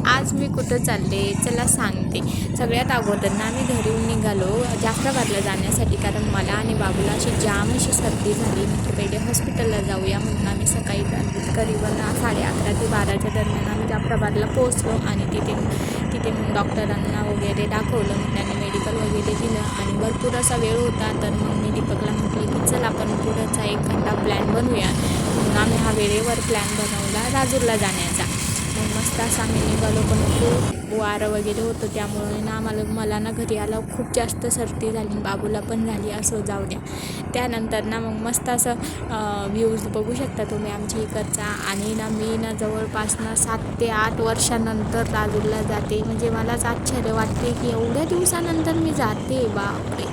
आज मी कुठं चालले चला सांगते. सगळ्यात अगोदर ना आम्ही घरून निघालो जाफराबादला जाण्यासाठी, कारण मला आणि बाबूला अशी जाम अशी सर्दी झाली. म्हणजे पहिले हॉस्पिटलला जाऊया म्हणून आम्ही सकाळी करीबन 11:30 ते 12च्या दरम्यान आम्ही जाफराबादला पोहोचलो. आणि तिथे मग डॉक्टरांना वगैरे दाखवलं. मग त्यांनी मेडिकल वगैरे दिलं आणि भरपूर असा वेळ होता. तर मग मी दीपकला म्हटलं की चल आपण पुढंचा एक घंटा प्लॅन बनवूया. मग आम्ही हा वेळेवर प्लॅन बनवला राजूरला जाण्याचा. मग मस्त असं आम्ही निघालो, पण खूप वारं वगैरे होतं त्यामुळे ना मला ना घरी आला खूप जास्त सर्दी झाली, बाबूला पण झाली. असं जाऊ द्या. त्यानंतर ना मग मस्त असं व्ह्यूज बघू शकता तुम्ही आमच्या इकडचा. आणि ना मी ना जवळपास ना 7 ते 8 वर्षानंतर राजूरला जाते. म्हणजे मलाच आश्चर्य वाटते की एवढ्या दिवसानंतर मी जाते, बापरे.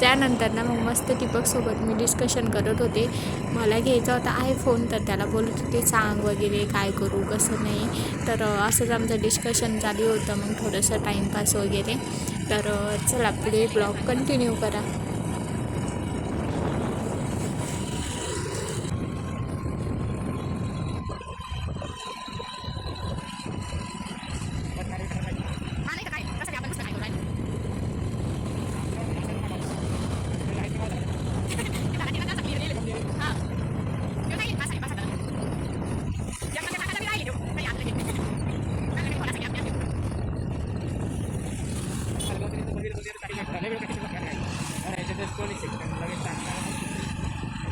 त्यानंतर ना मग मस्त दीपकसोबत मी डिस्कशन करत होते. मला घ्यायचा होता iPhone, तर त्याला बोलत होते सांग वगैरे काय करू कसं नाही. तर असंच आमचं डिस्कशन चालू होतं. मग थोडंसं टाईमपास वगैरे. तर चला पुढे ब्लॉग कंटिन्यू करा.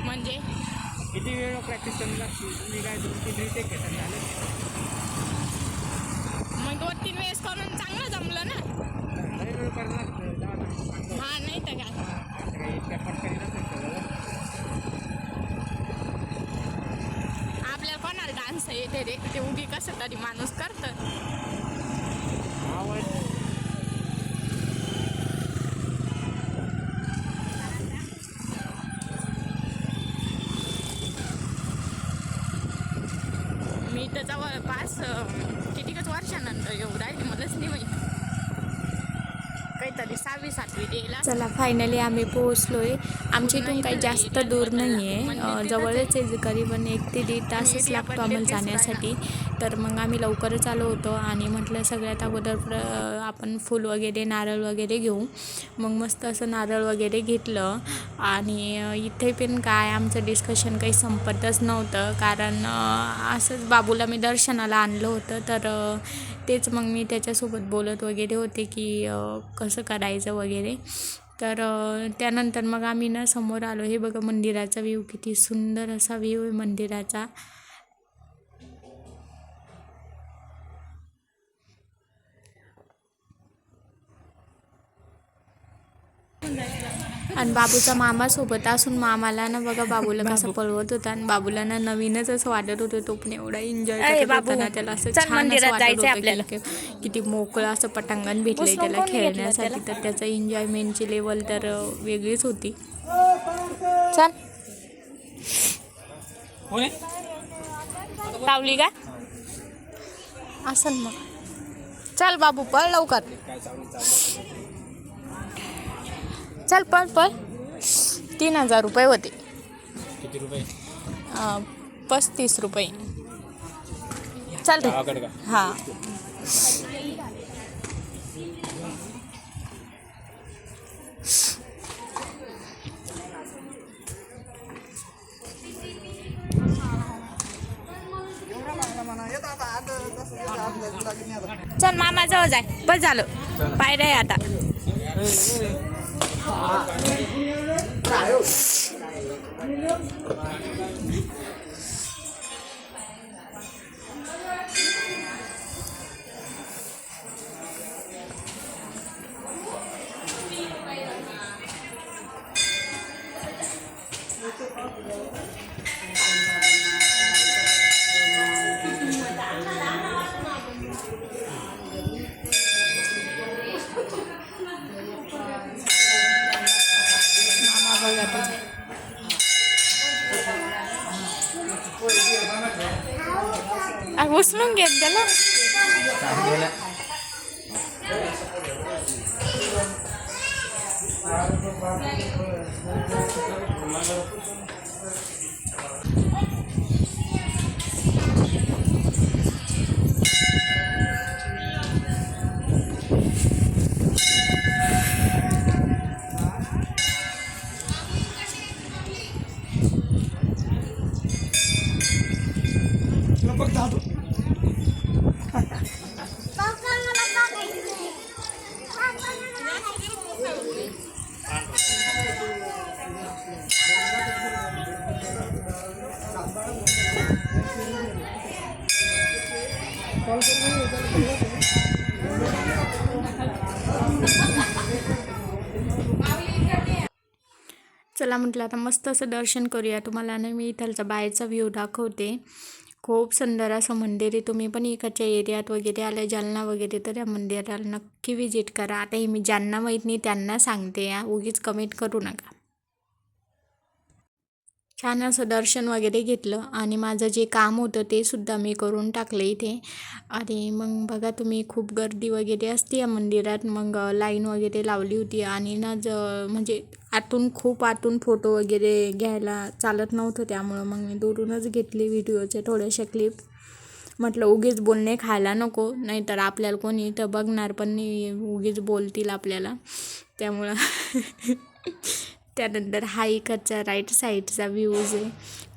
म्हणजे किती वेळ प्रॅक्टिस करावी लागते? तुम्ही काय 2-3 रिटेक घेतात झाले. मग 2-3 वेळेस करून चांगलं जमलं ना. लय वेळ करायला लागतं. हा नाही तर काय, इतक्या पटकन नसेल आपल्याला कोणाला डान्स येते रे, ते उगी कसं तरी माणूस करतं. आवाज मी तर जवळपास कितीकच वर्षानंतर येऊ राहिली, मलाच नाही माहिती. काहीतरी 6वी-7वी द्यायला. चला फायनली आम्ही पोहोचलोय. आमच्या इथून काही जास्त दूर नाही आहे, जवळच आहे. करीबन 1 ते 1.5 तासच लागतो आम्हाला जाण्यासाठी. तर मग आम्ही लवकरच आलो होतो आणि म्हटलं सगळ्यात अगोदर आपण फूल वगैरे नारळ वगैरे घेऊ. मग मस्त असं नारळ वगैरे घेतलं. आणि इथे पण काय आमचं डिस्कशन काही संपतच नव्हतं, कारण असंच बाबूला मी दर्शनाला आणलं होतं. तर तेच मग मी त्याच्यासोबत बोलत वगैरे होते की कसं करायचं वगैरे. तर त्यानंतर मग आम्ही ना समोर आलो. हे बघा मंदिराचा व्ह्यू, किती सुंदर असा व्ह्यू आहे मंदिराचा. आणि बाबूचा मामा सोबत असून मामाला ना बघा बाबूला कसं पळवत होता. आणि बाबूला ना नवीनच असं वाटत होतं. तो पण एवढा एन्जॉय करत होता ना, त्याला असं छान असं वाटत होतं की किती मोकळं असं पटांगण भेटलंय त्याला खेळण्यासाठी. तर त्याचं एन्जॉयमेंटची लेवल तर वेगळीच होती. चल लावली का असल मग. चल बाबू पळ लवकर, चल पळ पळ. 3000 रुपये होते. किती रुपये? 35 रुपये. चल रे. हां चल मामा जवळ जाय. बस झालं, पायऱ्या आहे आता. उचलून घेत त्याला. चला म्हटलं आता मस्त असं दर्शन करूया. तुम्हाला ना मी इथलचा बाहेरचा व्ह्यू दाखवते. खूप सुंदर असं मंदिर आहे. तुम्ही पण इकडच्या एरियात वगैरे आले जालना वगैरे तर या मंदिराला नक्की विजिट करा. आता हे मी ज्यांना माहीत नाही त्यांना सांगते, उगीच कमेंट करू नका. छान असं दर्शन वगैरे घेतलं आणि माझं जे काम होतं ते सुद्धा मी करून टाकलं इथे. आणि मग बघा तुम्ही, खूप गर्दी वगैरे असते या मंदिरात. मग लाईन वगैरे लावली होती आणि ना म्हणजे खूप आतून फोटो वगैरे घ्यायला चालत नव्हतं, त्यामुळं मग मी दुरूनच घेतली व्हिडिओचे थोड्याशा क्लिप. म्हटलं उगीच बोलणे खायला नको, नाहीतर आपल्याला कोणी इथं बघणार पण नाही, उगीच बोलतील आपल्याला, त्यामुळं त्यानंतर हा इकडचा राईट साईडचा व्ह्यूज आहे.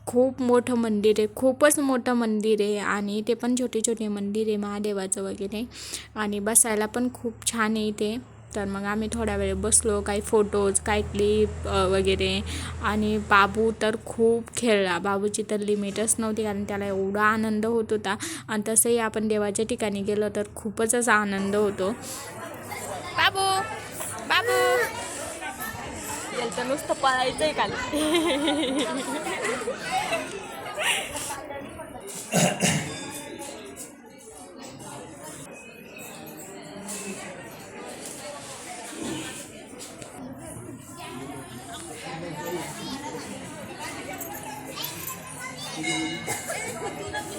खूप मोठं मंदिर आहे, खूपच मोठं मंदिर आहे आणि ते पण छोटे छोटे मंदिर आहे महादेवाचं वगैरे. आणि बसायला पण खूप छान आहे इथे. तर मग आम्ही थोडा वेळ बसलो, काही फोटोज, काही क्लिप वगैरे. आणि बाबू तर खूप खेळला. बाबूची तर लिमिटच नव्हती, कारण त्याला एवढा आनंद होत होता. आणि तसंही आपण देवाच्या ठिकाणी गेलो तर खूपच असा आनंद होतो. बाबू बाबू याचं नुसतं पळायचंय का?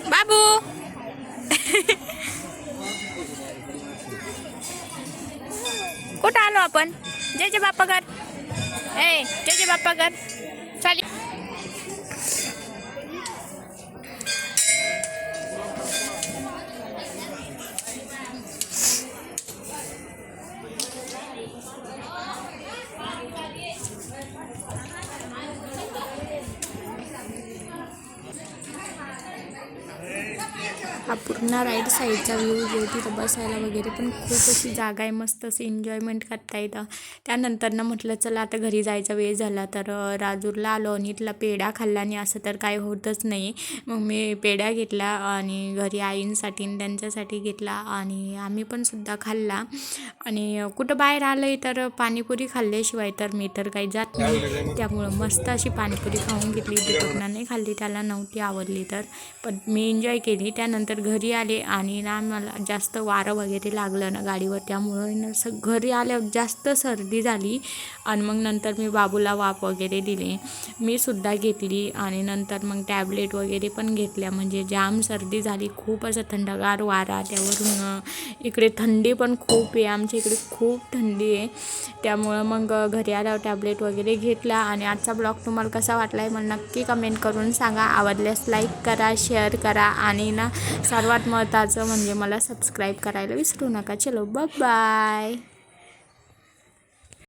बाबू कुठं आलो आपण? जय जय बाप्पा घर. जय जय बाप्पा घर चालेल. हा पूर्ण राईट साईडचा व्ह्यू जो तिथं बसायला वगैरे पण खूप अशी जागा आहे, मस्त अशी एन्जॉयमेंट करता येतं. त्यानंतर ना म्हटलं चला आता घरी जायचा वेळ झाला, तर राजूरला आलो आणि इथला पेढा खाल्ला आणि असं तर काय होतच नाही. मग मी पेढा घेतला आणि घरी आईंसाठी आणि त्यांच्यासाठी घेतला आणि आम्ही पण सुद्धा खाल्ला. आणि कुठं बाहेर आलं तर पाणीपुरी खाल्ल्याशिवाय तर मी तर काही जात नाही, त्यामुळं मस्त अशी पाणीपुरी खाऊन घेतली. दीपकनं नाही खाल्ली, त्याला नव्हती आवडली, तर पण मी एन्जॉय केली. त्यानंतर घरी आले आणि ना मला जास्त वारं वगैरे लागलं ना गाडीवर, त्यामुळं ना घरी आल्यावर जास्त सर्दी झाली. आणि मग नंतर मी बाबूला वाफ वगैरे दिली, मी सुद्धा घेतली. आणि नंतर मग टॅबलेट वगैरे पण घेतल्या, म्हणजे जाम सर्दी झाली. खूप असं थंडगार वारा, त्यावरून इकडे थंडी पण खूप आहे, आमच्या इकडे खूप थंडी आहे. त्यामुळं मग घरी आल्यावर टॅबलेट वगैरे घेतला. आणि आजचा ब्लॉग तुम्हाला कसा वाटला आहे मला नक्की कमेंट करून सांगा. आवडल्यास लाईक करा, शेअर करा आणि ना सर्वात महत्त्वाचं म्हणजे मला सबस्क्राईब करायला विसरू नका. चलो बाय.